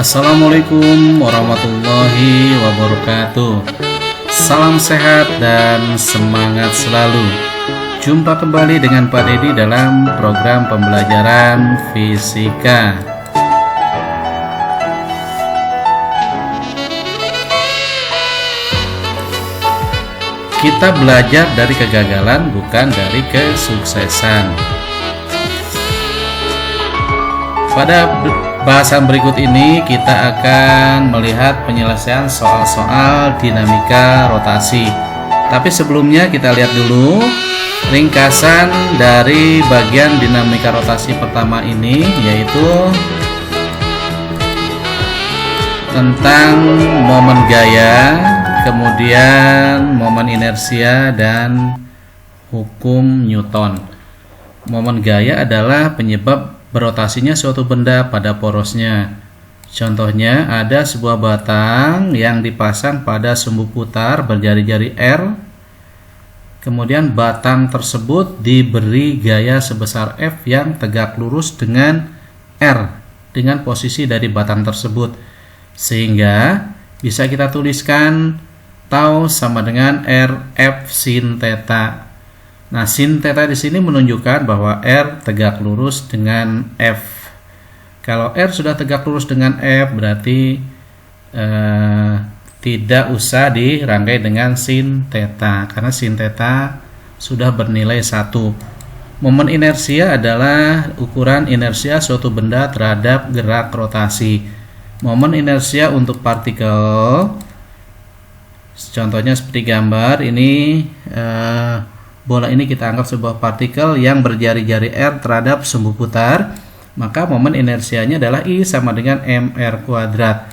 Assalamualaikum warahmatullahi wabarakatuh. Salam sehat dan semangat selalu. Jumpa kembali dengan Pak Dedi dalam program pembelajaran fisika. Kita belajar dari kegagalan, bukan dari kesuksesan. Pada bahasan berikut ini kita akan melihat penyelesaian soal-soal dinamika rotasi. Tapi sebelumnya kita lihat dulu ringkasan dari bagian dinamika rotasi pertama ini, yaitu tentang momen gaya, kemudian momen inersia, dan hukum Newton. Momen gaya adalah penyebab berotasinya suatu benda pada porosnya. Contohnya, ada sebuah batang yang dipasang pada sumbu putar berjari-jari R. Kemudian batang tersebut diberi gaya sebesar F yang tegak lurus dengan R dengan posisi dari batang tersebut. Sehingga bisa kita tuliskan tau sama dengan RF sin theta. Nah, sin theta di sini menunjukkan bahwa R tegak lurus dengan F. Kalau R sudah tegak lurus dengan F, berarti tidak usah dirangkai dengan sin theta, karena sin theta sudah bernilai 1. Momen inersia adalah ukuran inersia suatu benda terhadap gerak rotasi. Momen inersia untuk partikel, contohnya seperti gambar ini, bola ini kita anggap sebuah partikel yang berjari-jari R terhadap sumbu putar, maka momen inersianya adalah I sama dengan mr kuadrat.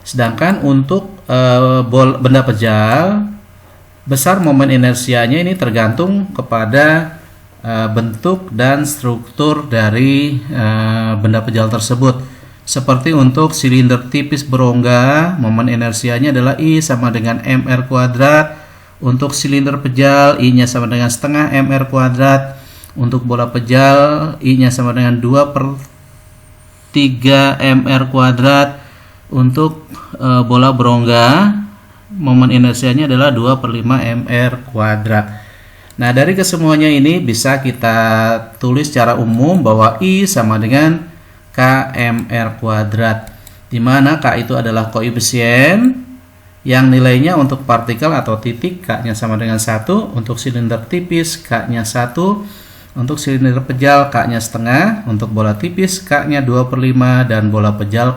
Sedangkan untuk benda pejal, besar momen inersianya ini tergantung kepada bentuk dan struktur dari benda pejal tersebut. Seperti untuk silinder tipis berongga, momen inersianya adalah I sama dengan mr kuadrat. Untuk silinder pejal, I-nya sama dengan setengah mr kuadrat. Untuk bola pejal, I-nya sama dengan 2/3 mr kuadrat. Untuk bola berongga, momen inersianya adalah 2/5 mr kuadrat. Nah, dari kesemuanya ini bisa kita tulis secara umum bahwa I sama dengan kmr kuadrat, di mana K itu adalah koefisien yang nilainya untuk partikel atau titik K-nya sama dengan 1, untuk silinder tipis K-nya 1, untuk silinder pejal K-nya setengah, untuk bola tipis K-nya 2/5, dan bola pejal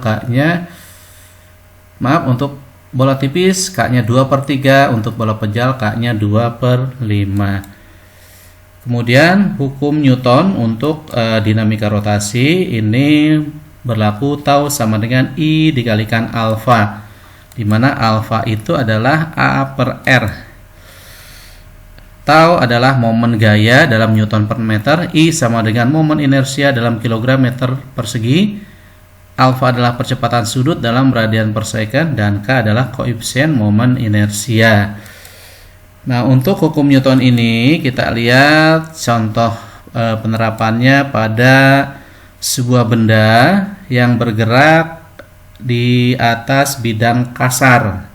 untuk bola tipis K-nya 2/3, untuk bola pejal K-nya 2/5. Kemudian hukum Newton untuk dinamika rotasi ini berlaku tau sama dengan I dikalikan alfa, di mana alfa itu adalah A per R. Tau adalah momen gaya dalam Newton per meter, I sama dengan momen inersia dalam kilogram meter persegi, alfa adalah percepatan sudut dalam radian per second, dan K adalah koefisien momen inersia. Nah, untuk hukum Newton ini kita lihat contoh penerapannya pada sebuah benda yang bergerak di atas bidang kasar.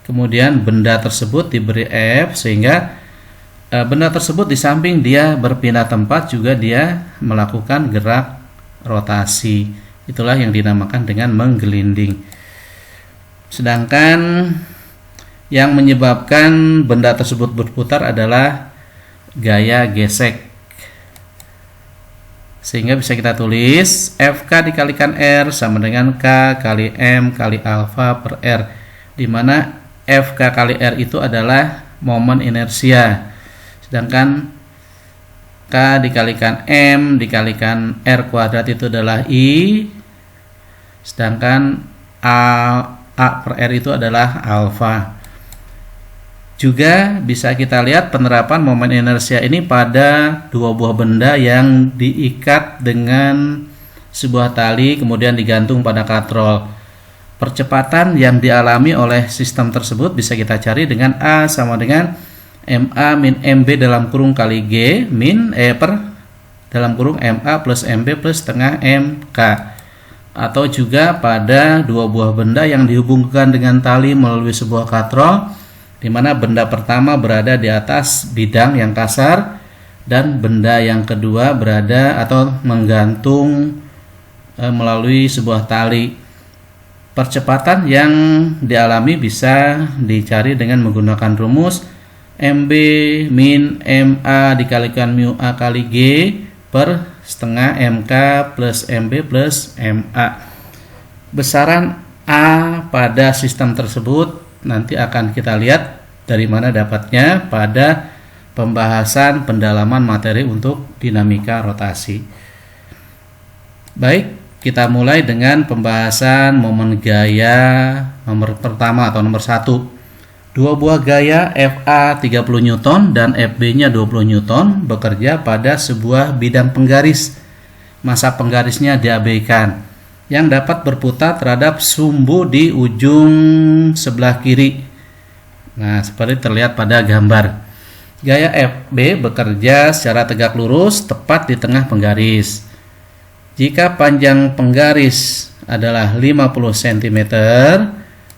Kemudian benda tersebut diberi F, sehingga benda tersebut di samping dia berpindah tempat juga dia melakukan gerak rotasi. Itulah yang dinamakan dengan menggelinding. Sedangkan yang menyebabkan benda tersebut berputar adalah gaya gesek. Sehingga bisa kita tulis FK dikalikan R sama dengan K kali M kali alfa per R, di mana FK kali R itu adalah momen inersia, sedangkan K dikalikan M dikalikan R kuadrat itu adalah I, sedangkan A per R itu adalah alfa. Juga bisa kita lihat penerapan momen inersia ini pada dua buah benda yang diikat dengan sebuah tali kemudian digantung pada katrol. Percepatan yang dialami oleh sistem tersebut bisa kita cari dengan A sama dengan MA min MB dalam kurung kali G min per dalam kurung MA plus MB plus setengah MK. atau juga pada dua buah benda yang dihubungkan dengan tali melalui sebuah katrol, di mana benda pertama berada di atas bidang yang kasar dan benda yang kedua berada atau menggantung melalui sebuah tali. Percepatan yang dialami bisa dicari dengan menggunakan rumus MB min MA dikalikan mu A kali G per setengah MK plus MB plus MA. Besaran A pada sistem tersebut nanti akan kita lihat dari mana dapatnya pada pembahasan pendalaman materi untuk dinamika rotasi. Baik, kita mulai dengan pembahasan momen gaya nomor pertama atau nomor 1. Dua buah gaya FA 30 Newton dan FB-nya 20 Newton bekerja pada sebuah bidang penggaris. Masa penggarisnya diabaikan yang dapat berputar terhadap sumbu di ujung sebelah kiri. Nah, seperti terlihat pada gambar. Gaya FB bekerja secara tegak lurus tepat di tengah penggaris. Jika panjang penggaris adalah 50 cm,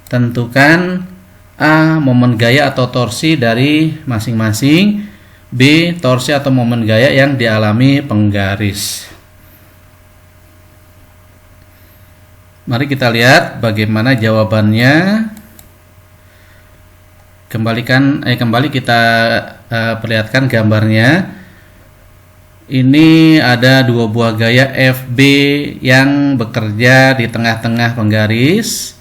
tentukan A. momen gaya atau torsi dari masing-masing, B. torsi atau momen gaya yang dialami penggaris. Mari kita lihat bagaimana jawabannya. Kembali kita perlihatkan gambarnya. Ini ada dua buah gaya FB yang bekerja di tengah-tengah penggaris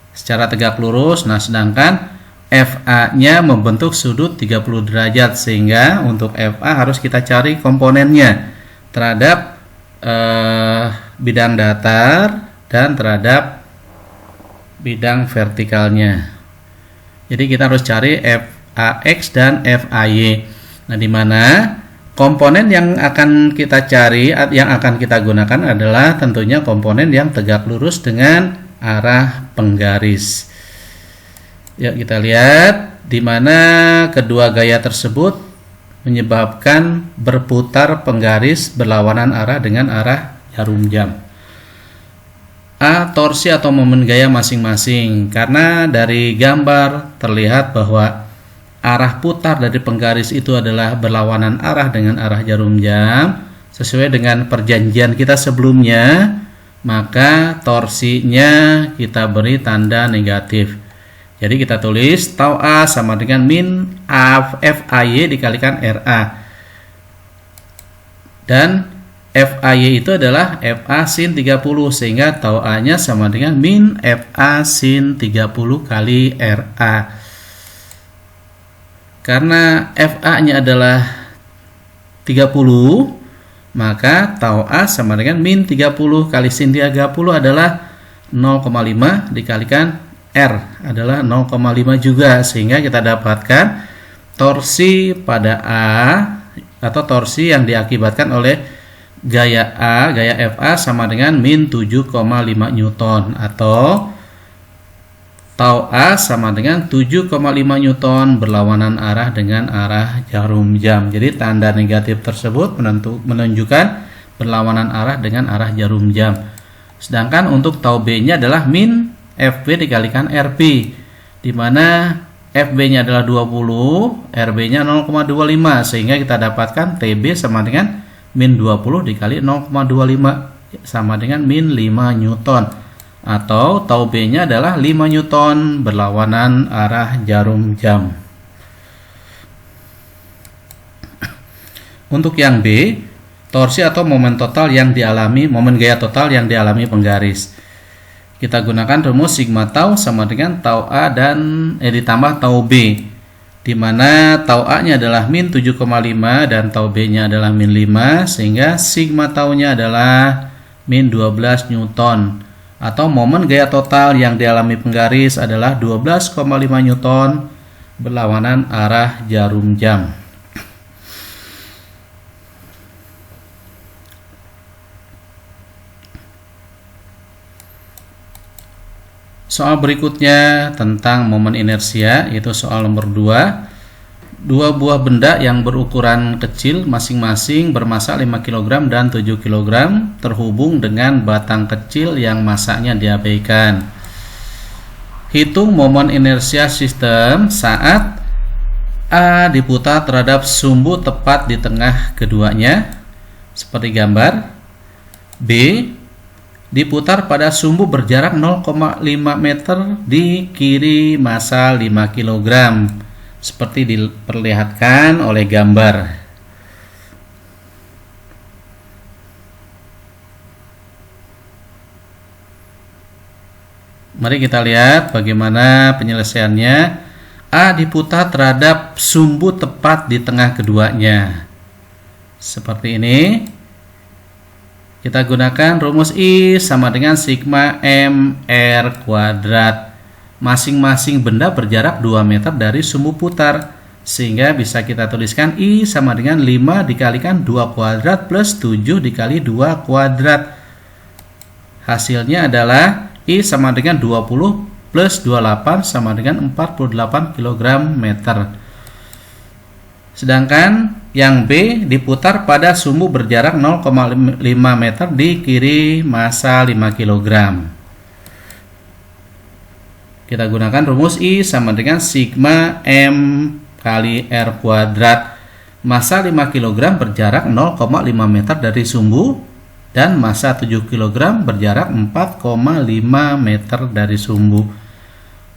secara tegak lurus. Nah, sedangkan FA-nya membentuk sudut 30 derajat, sehingga untuk FA harus kita cari komponennya terhadap bidang datar dan terhadap bidang vertikalnya. Jadi kita harus cari FAX dan FAY. Nah, di mana komponen yang akan kita cari, yang akan kita gunakan adalah tentunya komponen yang tegak lurus dengan arah penggaris. Ya, kita lihat di mana kedua gaya tersebut menyebabkan berputar penggaris berlawanan arah dengan arah jarum jam. A. torsi atau momen gaya masing-masing. Karena dari gambar terlihat bahwa arah putar dari penggaris itu adalah berlawanan arah dengan arah jarum jam. Sesuai dengan perjanjian kita sebelumnya, maka torsinya kita beri tanda negatif. Jadi kita tulis tau A sama dengan min FAY dikalikan RA. Dan FAY itu adalah FA sin 30, sehingga tau A-nya sama dengan min FA sin 30 kali RA. Karena FA-nya adalah 30, maka tau A sama dengan min 30 kali sin 30 adalah 0,5 dikalikan R adalah 0,5 juga, sehingga kita dapatkan torsi pada A atau torsi yang diakibatkan oleh gaya A, gaya FA sama dengan min 7,5 Newton, atau tau A sama dengan 7,5 Newton berlawanan arah dengan arah jarum jam. Jadi tanda negatif tersebut menunjukkan berlawanan arah dengan arah jarum jam. Sedangkan untuk tau B-nya adalah min FB dikalikan RB, di mana FB-nya adalah 20, RB-nya 0,25, sehingga kita dapatkan TB sama dengan min 20 dikali 0,25 sama dengan min 5 Newton. Atau tau B-nya adalah 5 Newton berlawanan arah jarum jam. Untuk yang B, torsi atau momen gaya total yang dialami penggaris. Kita gunakan rumus sigma tau sama dengan tau A dan ditambah tau B, di mana tau A-nya adalah min 7,5 dan tau B-nya adalah min 5, sehingga sigma tau-nya adalah min 12 Newton. Atau momen gaya total yang dialami penggaris adalah 12,5 Newton berlawanan arah jarum jam. Soal berikutnya tentang momen inersia, yaitu soal nomor 2. Dua buah benda yang berukuran kecil masing-masing bermassa 5 kg dan 7 kg terhubung dengan batang kecil yang massanya diabaikan. Hitung momen inersia sistem saat A diputar terhadap sumbu tepat di tengah keduanya seperti gambar. B diputar pada sumbu berjarak 0,5 meter di kiri massa 5 kg seperti diperlihatkan oleh gambar. Mari kita lihat bagaimana penyelesaiannya. A diputar terhadap sumbu tepat di tengah keduanya. Seperti ini. Kita gunakan rumus I sama dengan sigma MR kuadrat. Masing-masing benda berjarak 2 meter dari sumbu putar, sehingga bisa kita tuliskan I sama dengan 5 dikalikan 2 kuadrat plus 7 dikali 2 kuadrat. Hasilnya adalah I sama dengan 20 plus 28 sama dengan 48 kg meter. Sedangkan yang B diputar pada sumbu berjarak 0,5 meter di kiri massa 5 kg. Kita gunakan rumus I sama dengan sigma M kali R kuadrat. Massa 5 kg berjarak 0,5 meter dari sumbu dan massa 7 kg berjarak 4,5 meter dari sumbu.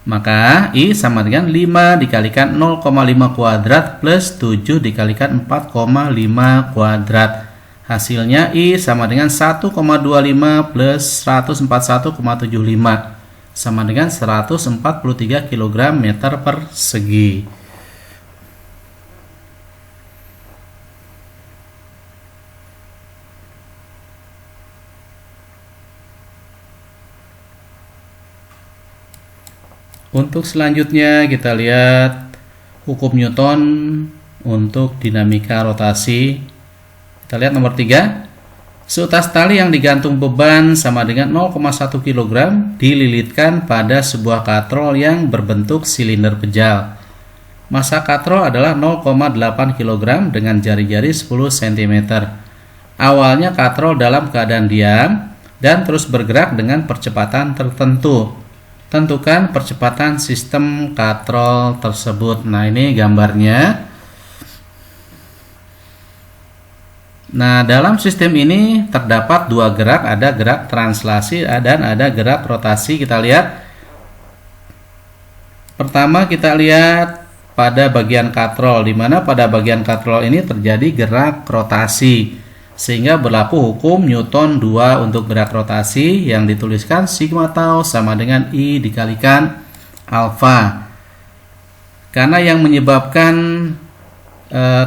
Maka I sama dengan 5 dikalikan 0,5 kuadrat plus 7 dikalikan 4,5 kuadrat. Hasilnya I sama dengan 1,25 plus 141,75 sama dengan 143 kg meter persegi. Untuk selanjutnya kita lihat hukum Newton untuk dinamika rotasi. Kita lihat nomor 3. Seutas tali yang digantung beban sama dengan 0,1 kg dililitkan pada sebuah katrol yang berbentuk silinder pejal. Massa katrol adalah 0,8 kg dengan jari-jari 10 cm. Awalnya katrol dalam keadaan diam dan terus bergerak dengan percepatan tertentu. Tentukan percepatan sistem katrol tersebut. Nah, ini gambarnya. Nah, dalam sistem ini terdapat dua gerak, ada gerak translasi dan ada gerak rotasi. Kita lihat. Pertama kita lihat pada bagian katrol, di mana pada bagian katrol ini terjadi gerak rotasi. Sehingga berlaku hukum Newton 2 untuk gerak rotasi yang dituliskan sigma tau sama dengan I dikalikan alfa. Karena yang menyebabkan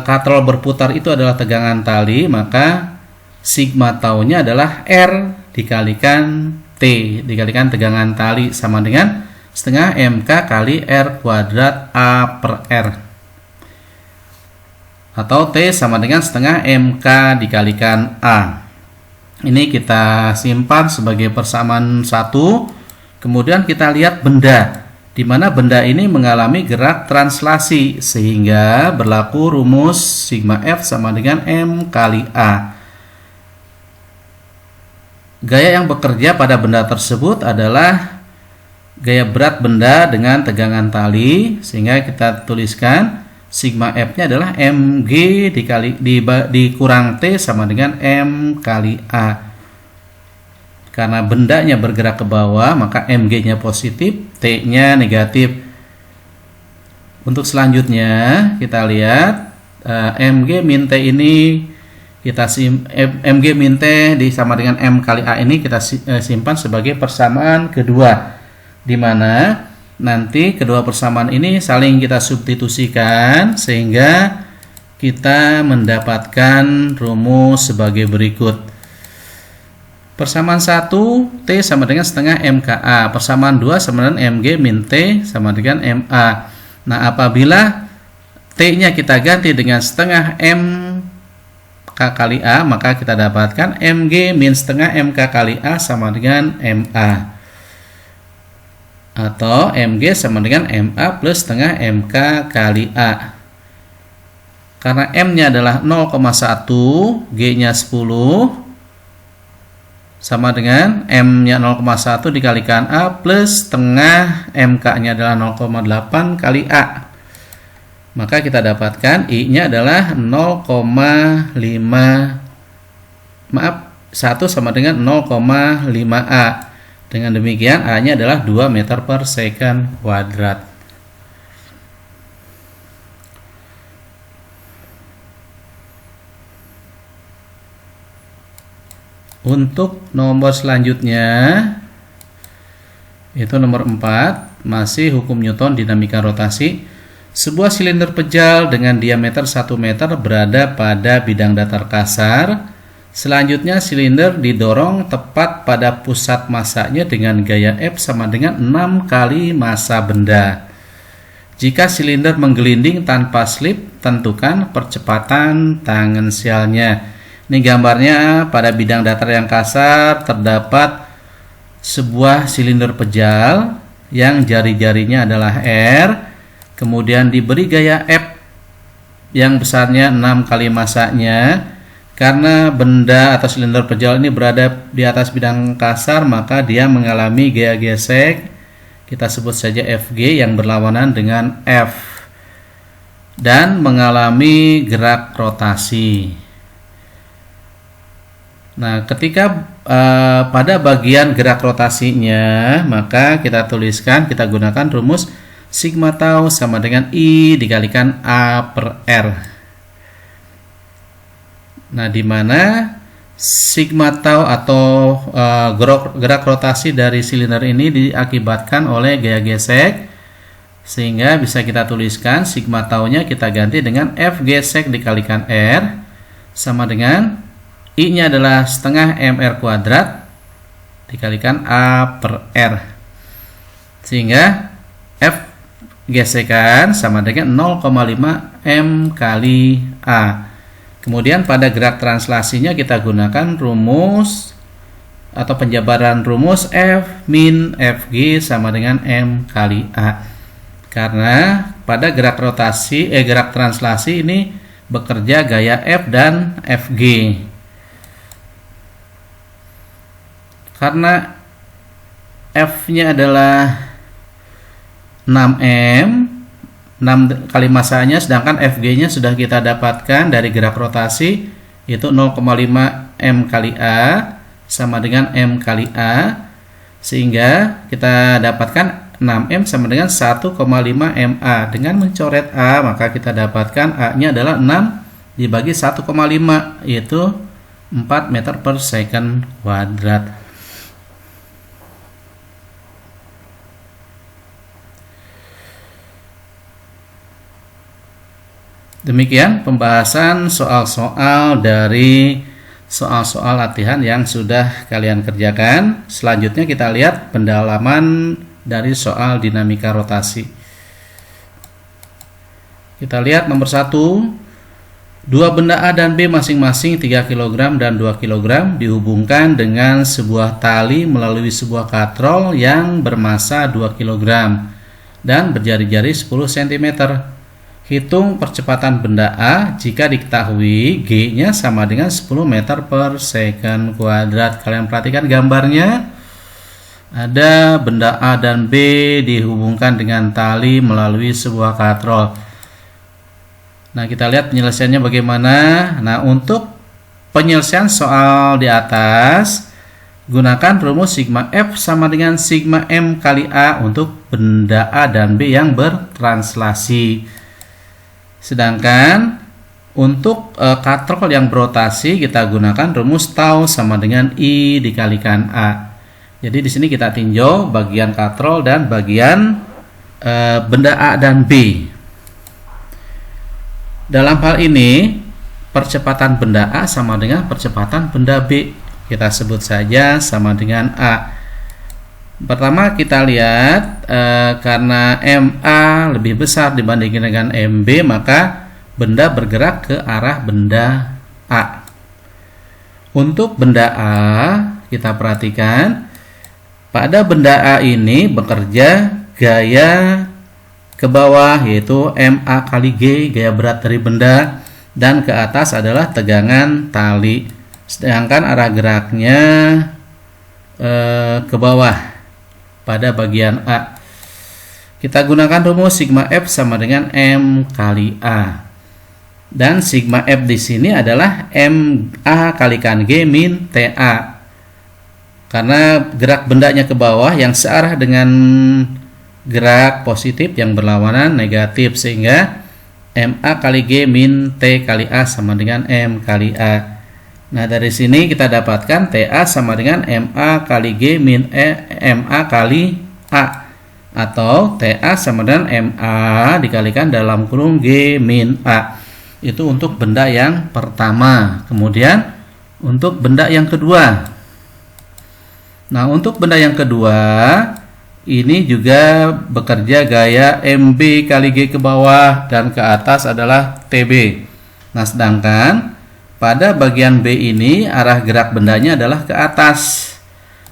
katrol berputar itu adalah tegangan tali, maka sigma taunya adalah R dikalikan T dikalikan tegangan tali sama dengan setengah MK kali R kuadrat A per R, atau T sama dengan setengah MK dikalikan A. Ini kita simpan sebagai persamaan 1. Kemudian kita lihat benda, di mana benda ini mengalami gerak translasi, sehingga berlaku rumus sigma F sama dengan M kali A. Gaya yang bekerja pada benda tersebut adalah gaya berat benda dengan tegangan tali, sehingga kita tuliskan sigma F-nya adalah mg dikurang T sama dengan M kali A. Karena bendanya bergerak ke bawah, maka mg-nya positif, T-nya negatif. Untuk selanjutnya kita lihat mg min T ini mg min T sama dengan M kali A ini kita simpan sebagai persamaan kedua, di mana nanti kedua persamaan ini saling kita substitusikan sehingga kita mendapatkan rumus sebagai berikut. Persamaan 1 T sama dengan setengah MKA, persamaan 2 sama dengan mg min T sama dengan MA. Nah, apabila T-nya kita ganti dengan setengah MK kali A, maka kita dapatkan mg min setengah MK kali A sama dengan MA, atau mg sama dengan MA plus setengah MK kali A. Karena M-nya adalah 0,1, G-nya 10, sama dengan M-nya 0,1 dikalikan A plus setengah MK-nya adalah 0,8 kali A. Maka kita dapatkan I-nya adalah 1 sama dengan 0,5A. Dengan demikian A-nya adalah 2 meter per second kuadrat. Untuk nomor selanjutnya, itu nomor 4, masih hukum Newton dinamika rotasi. Sebuah silinder pejal dengan diameter 1 meter berada pada bidang datar kasar. Selanjutnya silinder didorong tepat pada pusat masanya dengan gaya F sama dengan 6 kali massa benda. Jika silinder menggelinding tanpa slip, tentukan percepatan tangensialnya. Ini gambarnya pada bidang datar yang kasar terdapat sebuah silinder pejal yang jari-jarinya adalah R, kemudian diberi gaya F yang besarnya 6 kali massanya. Karena benda atau silinder pejal ini berada di atas bidang kasar, maka dia mengalami gaya gesek, kita sebut saja Fg, yang berlawanan dengan F, dan mengalami gerak rotasi. Nah, ketika pada bagian gerak rotasinya, maka kita tuliskan, kita gunakan rumus sigma tau sama dengan I dikalikan A per R. Nah, di mana sigma tau atau gerak rotasi dari silinder ini diakibatkan oleh gaya gesek, sehingga bisa kita tuliskan sigma tau-nya kita ganti dengan F gesek dikalikan R sama dengan I-nya adalah setengah MR kuadrat dikalikan A per R. Sehingga F gesekan sama dengan 0,5 M kali A. Kemudian pada gerak translasinya kita gunakan rumus atau penjabaran rumus F min Fg sama dengan M kali A. Karena pada gerak rotasi, gerak translasi ini bekerja gaya F dan Fg. Karena F-nya adalah 6M, 6 kali massanya, sedangkan Fg-nya sudah kita dapatkan dari gerak rotasi, yaitu 0,5 M kali A sama dengan M kali A, sehingga kita dapatkan 6M sama dengan 1,5 MA. Dengan mencoret A, maka kita dapatkan A-nya adalah 6 dibagi 1,5, yaitu 4 meter per second kuadrat. Demikian pembahasan soal-soal dari soal-soal latihan yang sudah kalian kerjakan. Selanjutnya kita lihat pendalaman dari soal dinamika rotasi. Kita lihat nomor 1. Dua benda A dan B masing-masing 3 kg dan 2 kg dihubungkan dengan sebuah tali melalui sebuah katrol yang bermassa 2 kg dan berjari-jari 10 cm. Hitung percepatan benda A jika diketahui G-nya sama dengan 10 meter per second kuadrat. Kalian perhatikan gambarnya. Ada benda A dan B dihubungkan dengan tali melalui sebuah katrol. Nah, kita lihat penyelesaiannya bagaimana. Nah, untuk penyelesaian soal di atas, gunakan rumus sigma F sama dengan sigma M kali A untuk benda A dan B yang bertranslasi. Sedangkan untuk katrol yang berotasi kita gunakan rumus tau sama dengan I dikalikan A. Jadi di sini kita tinjau bagian katrol dan bagian benda A dan B. Dalam hal ini percepatan benda A sama dengan percepatan benda B. Kita sebut saja sama dengan A. Pertama kita lihat karena MA lebih besar dibandingkan dengan MB, maka benda bergerak ke arah benda A. Untuk benda A kita perhatikan pada benda A ini bekerja gaya ke bawah, yaitu MA kali G, gaya berat dari benda. dan ke atas adalah tegangan tali. Sedangkan arah geraknya ke bawah pada bagian A. Kita gunakan rumus sigma F sama dengan M kali A. Dan sigma F di sini adalah MA kalikan G min TA. Karena gerak bendanya ke bawah yang searah dengan gerak positif yang berlawanan negatif, sehingga MA kali G min T kali A sama dengan M kali A. Nah, dari sini kita dapatkan TA sama dengan MA kali G min MA kali A, atau TA sama dengan MA dikalikan dalam kurung G min A. Itu untuk benda yang pertama. Kemudian untuk benda yang kedua. Nah, untuk benda yang kedua ini juga bekerja gaya MB kali G ke bawah dan ke atas adalah TB. Nah, sedangkan pada bagian B ini arah gerak bendanya adalah ke atas.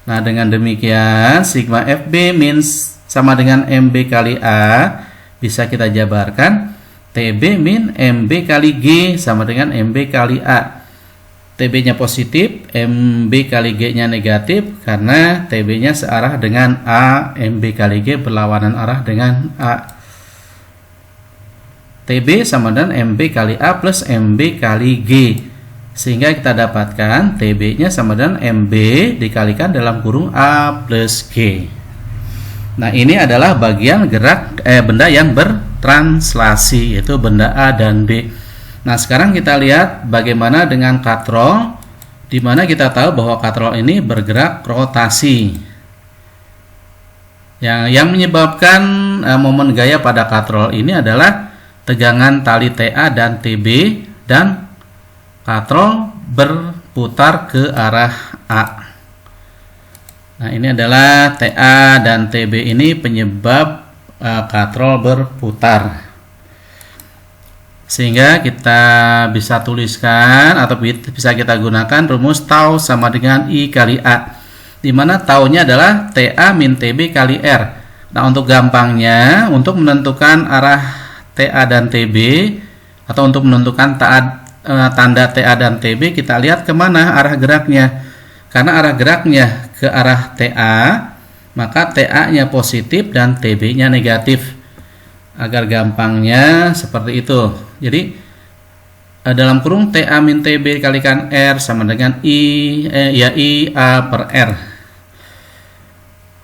Nah, dengan demikian sigma FB min sama dengan MB kali A bisa kita jabarkan TB min MB kali G sama dengan MB kali A. TB-nya positif, MB kali G-nya negatif karena TB-nya searah dengan A, MB kali G berlawanan arah dengan A. TB sama dengan MB kali A plus MB kali G. Sehingga kita dapatkan TB-nya sama dengan MB dikalikan dalam kurung A plus G. Nah, ini adalah bagian gerak benda yang bertranslasi, yaitu benda A dan B. Nah, sekarang kita lihat bagaimana dengan katrol, di mana kita tahu bahwa katrol ini bergerak rotasi. Yang menyebabkan momen gaya pada katrol ini adalah tegangan tali TA dan TB, dan katrol berputar ke arah A. Nah, ini adalah TA dan TB ini penyebab katrol berputar. Sehingga kita bisa tuliskan atau bisa kita gunakan rumus tau sama dengan I kali A, di mana taunya adalah TA min TB kali R. Nah, untuk gampangnya, untuk menentukan arah TA dan TB atau untuk menentukan tanda TA dan TB, kita lihat kemana arah geraknya. Karena arah geraknya ke arah TA, maka TA-nya positif dan TB-nya negatif. Agar gampangnya seperti itu. Jadi dalam kurung TA min TB kalikan R sama dengan I A per R.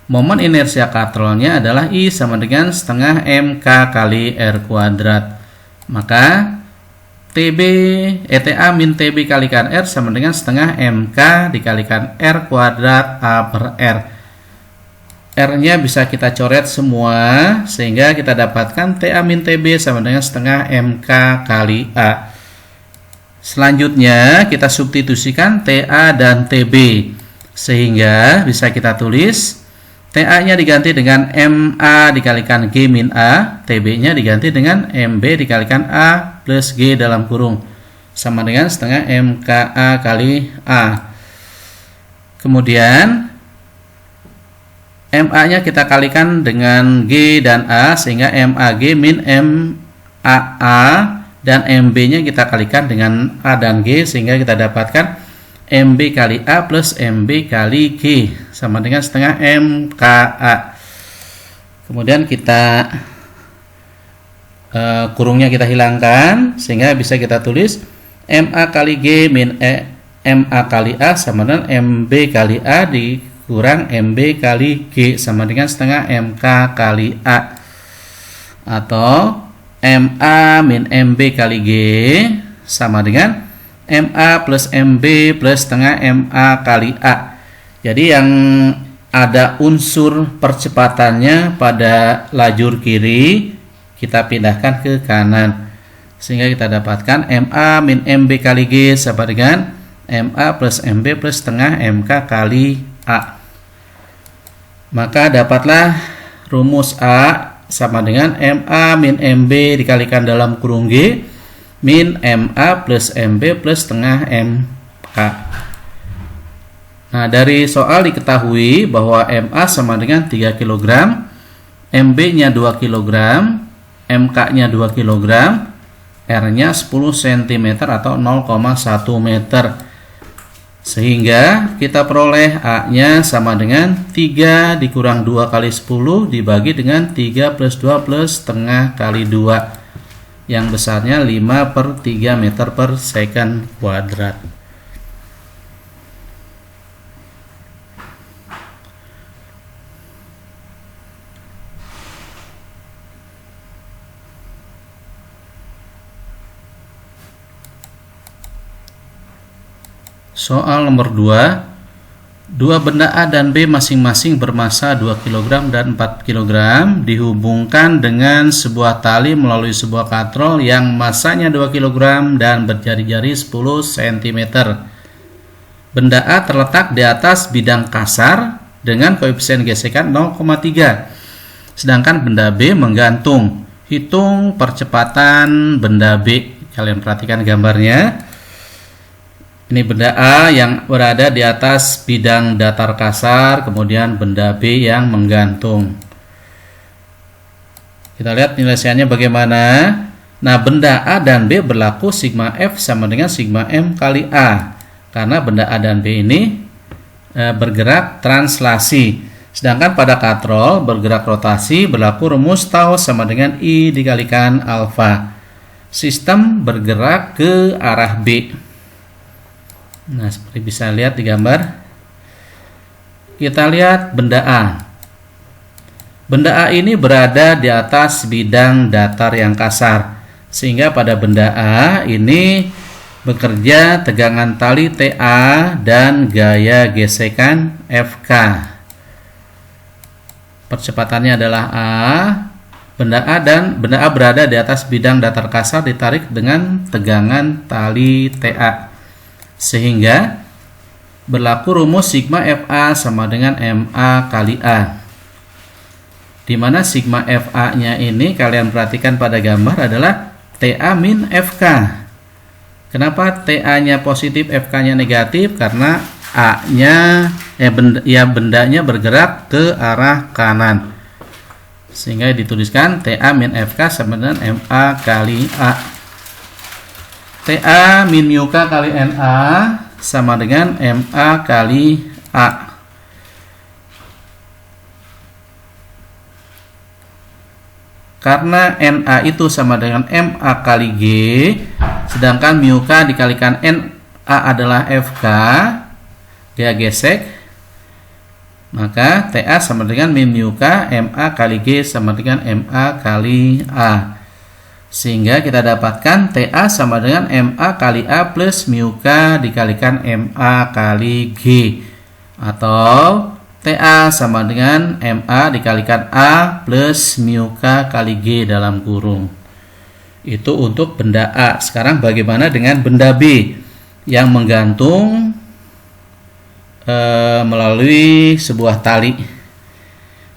Momen inersia katrolnya adalah I sama dengan setengah MK kali R kuadrat. Maka TA min TB kalikan R sama dengan setengah MK dikalikan R kuadrat A per R. R-nya bisa kita coret semua, sehingga kita dapatkan TA min TB sama dengan setengah MK kali A. Selanjutnya kita substitusikan TA dan TB, sehingga bisa kita tulis TA-nya diganti dengan MA dikalikan G min A, TB-nya diganti dengan MB dikalikan A plus G dalam kurung, sama dengan setengah MKA kali A. Kemudian MA-nya kita kalikan dengan G dan A, sehingga MAG min MAA, dan MB-nya kita kalikan dengan A dan G, sehingga kita dapatkan MB kali A plus MB kali G sama dengan setengah MKA. Kemudian kita kurungnya kita hilangkan, sehingga bisa kita tulis MA kali G min MA kali A sama dengan MB kali A kurang MB kali G sama dengan setengah MK kali A, atau MA min MB kali G sama dengan MA plus MB plus setengah MA kali A. Jadi yang ada unsur percepatannya pada lajur kiri kita pindahkan ke kanan, sehingga kita dapatkan MA min MB kali G sama dengan MA plus MB plus setengah MK kali A. Maka dapatlah rumus A sama dengan MA min MB dikalikan dalam kurung G min MA plus MB plus setengah MK. Nah, dari soal diketahui bahwa MA sama dengan 3 kg, MB-nya 2 kg, MK-nya 2 kg, R-nya 10 cm atau 0,1 meter. Sehingga kita peroleh A-nya sama dengan 3 dikurang 2 kali 10 dibagi dengan 3 plus 2 plus setengah kali 2. Yang besarnya 5/3 meter per second kuadrat. Soal nomor 2. Dua benda A dan B masing-masing bermassa 2 kg dan 4 kg dihubungkan dengan sebuah tali melalui sebuah katrol yang massanya 2 kg dan berjari-jari 10 cm. Benda A terletak di atas bidang kasar dengan koefisien gesekan 0,3. Sedangkan benda B menggantung. Hitung percepatan benda B. Kalian perhatikan gambarnya. Ini benda A yang berada di atas bidang datar kasar, kemudian benda B yang menggantung. Kita lihat penyelesaiannya bagaimana. Nah, benda A dan B berlaku sigma F sama dengan sigma M kali A. Karena benda A dan B ini bergerak translasi. Sedangkan pada katrol bergerak rotasi berlaku rumus tau sama dengan I dikalikan alfa. Sistem bergerak ke arah B. Nah, seperti bisa lihat di gambar. Kita lihat benda A. Benda A ini berada di atas bidang datar yang kasar. Sehingga pada benda A ini bekerja tegangan tali TA dan gaya gesekan FK. Percepatannya adalah A. Benda A berada di atas bidang datar kasar ditarik dengan tegangan tali TA. Sehingga berlaku rumus sigma FA sama dengan MA kali A. Di mana sigma FA-nya ini kalian perhatikan pada gambar adalah TA min FK. Kenapa TA-nya positif, FK-nya negatif? Karena bendanya bergerak ke arah kanan. Sehingga dituliskan TA min FK sama dengan MA kali A. TA min mu K kali NA sama dengan MA kali A. Karena NA itu sama dengan MA kali G, sedangkan mu K dikalikan NA adalah FK, gaya gesek, maka TA sama dengan min mu K, MA kali G sama dengan MA kali A. Sehingga kita dapatkan TA sama dengan MA kali A plus mu K dikalikan MA kali G. Atau TA sama dengan MA dikalikan A plus mu K kali G dalam kurung. Itu untuk benda A. Sekarang bagaimana dengan benda B yang menggantung melalui sebuah tali.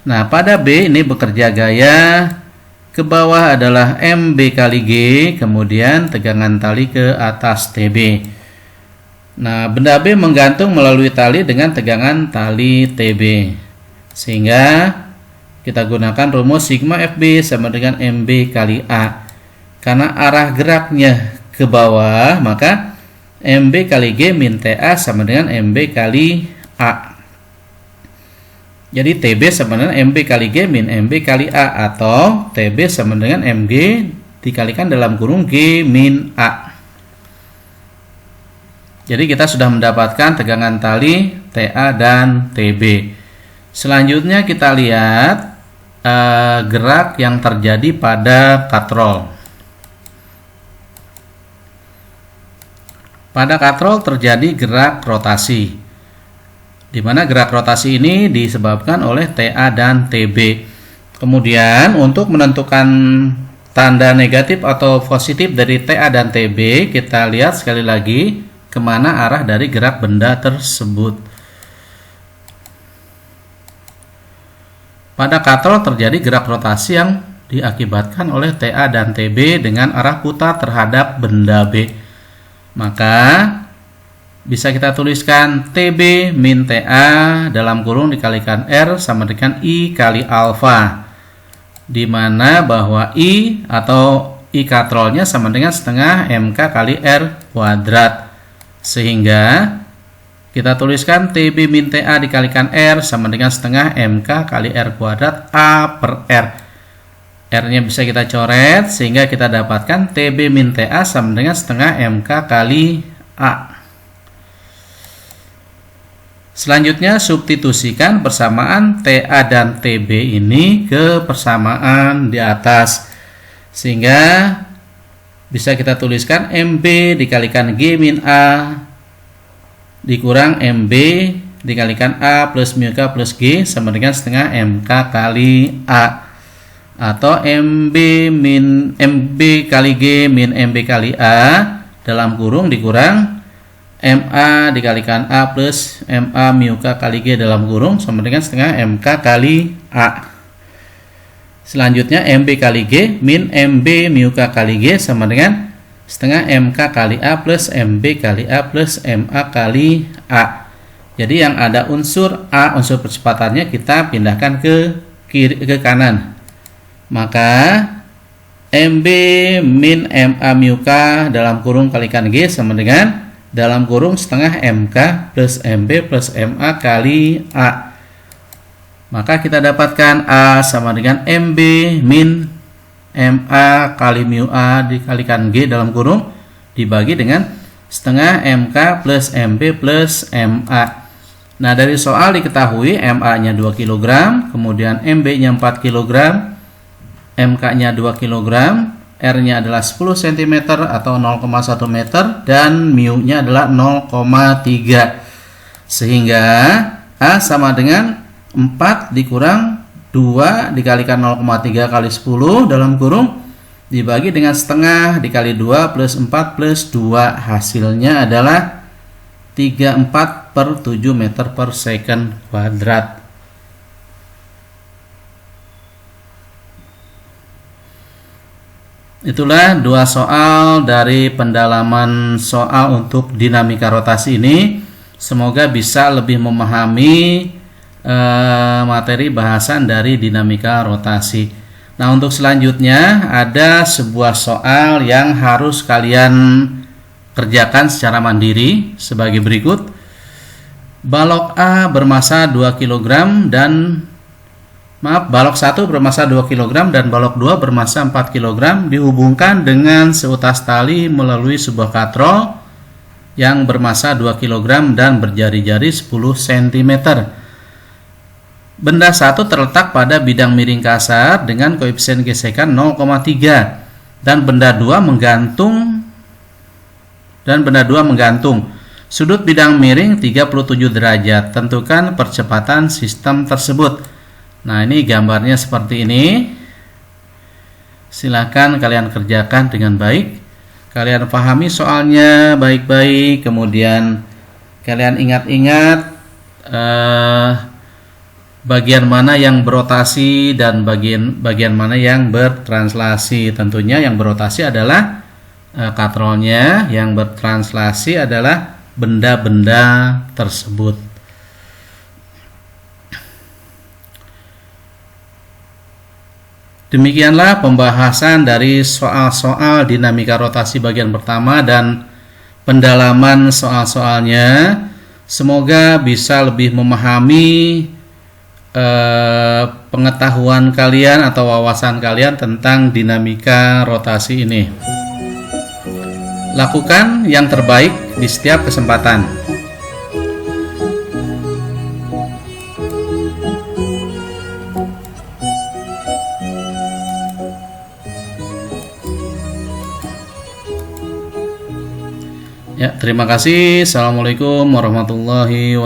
Nah, pada B ini bekerja gaya ke bawah adalah MB kali G, kemudian tegangan tali ke atas TB. Nah, benda B menggantung melalui tali dengan tegangan tali TB. Sehingga kita gunakan rumus sigma FB sama dengan MB kali A. Karena arah geraknya ke bawah, maka MB kali G min TA sama dengan MB kali A. Jadi TB sama dengan MB kali G min MB kali A, atau TB sama dengan MG dikalikan dalam kurung G min A. Jadi kita sudah mendapatkan tegangan tali TA dan TB. Selanjutnya kita lihat gerak yang terjadi pada katrol. Pada katrol terjadi gerak rotasi, di mana gerak rotasi ini disebabkan oleh TA dan TB. Kemudian untuk menentukan tanda negatif atau positif dari TA dan TB, kita lihat sekali lagi kemana arah dari gerak benda tersebut. Pada katrol terjadi gerak rotasi yang diakibatkan oleh TA dan TB dengan arah putar terhadap benda B. Maka bisa kita tuliskan TB min TA dalam kurung dikalikan R sama dengan I kali alfa, di mana bahwa I atau I katrolnya sama dengan setengah MK kali R kuadrat. Sehingga kita tuliskan TB min TA dikalikan R sama dengan setengah MK kali R kuadrat A per R. R-nya bisa kita coret sehingga kita dapatkan TB min TA sama dengan setengah MK kali A. Selanjutnya substitusikan persamaan TA dan TB ini ke persamaan di atas. Sehingga bisa kita tuliskan MB dikalikan G min A dikurang MB dikalikan A plus mu K plus G sama dengan setengah MK kali A. Atau MB kali G min MB kali A dalam kurung dikurang MA dikalikan A plus MA mu K kali G dalam kurung sama dengan setengah MK kali A. Selanjutnya MB kali G min MB mu K kali G sama dengan setengah MK kali A plus MB kali A plus MA kali A. Jadi yang ada unsur A, unsur percepatannya kita pindahkan ke kanan. Maka MB min MA mu K dalam kurung kalikan G sama dengan dalam kurung setengah MK plus MB plus MA kali A. Maka kita dapatkan A sama dengan MB min MA kali mu A dikalikan G dalam kurung dibagi dengan setengah MK plus MB plus MA. Nah, dari soal diketahui MA-nya 2 kg, kemudian MB-nya 4 kg, MK-nya 2 kg, R-nya adalah 10 cm atau 0,1 meter dan mu-nya adalah 0,3. Sehingga A sama dengan 4 dikurang 2 dikalikan 0,3 kali 10 dalam kurung dibagi dengan setengah dikali 2 plus 4 plus 2. Hasilnya adalah 34 per 7 meter per second kuadrat. Itulah dua soal dari pendalaman soal untuk dinamika rotasi ini. Semoga bisa lebih memahami materi bahasan dari dinamika rotasi. Nah, untuk selanjutnya ada sebuah soal yang harus kalian kerjakan secara mandiri sebagai berikut. Balok A bermasa 2 kg dan balok 1 bermasa 2 kg dan balok 2 bermasa 4 kg dihubungkan dengan seutas tali melalui sebuah katrol yang bermasa 2 kg dan berjari-jari 10 cm. Benda 1 terletak pada bidang miring kasar dengan koefisien gesekan 0,3 dan benda 2 menggantung. Sudut bidang miring 37 derajat. Tentukan percepatan sistem tersebut. Nah, ini gambarnya seperti ini. Silakan kalian kerjakan dengan baik. Kalian pahami soalnya baik-baik. Kemudian kalian ingat-ingat bagian mana yang berotasi dan bagian mana yang bertranslasi. Tentunya yang berotasi adalah katrolnya, yang bertranslasi adalah benda-benda tersebut. Demikianlah pembahasan dari soal-soal dinamika rotasi bagian pertama dan pendalaman soal-soalnya. Semoga bisa lebih memahami pengetahuan kalian atau wawasan kalian tentang dinamika rotasi ini. Lakukan yang terbaik di setiap kesempatan. Ya, terima kasih. Assalamualaikum warahmatullahi wabarakatuh.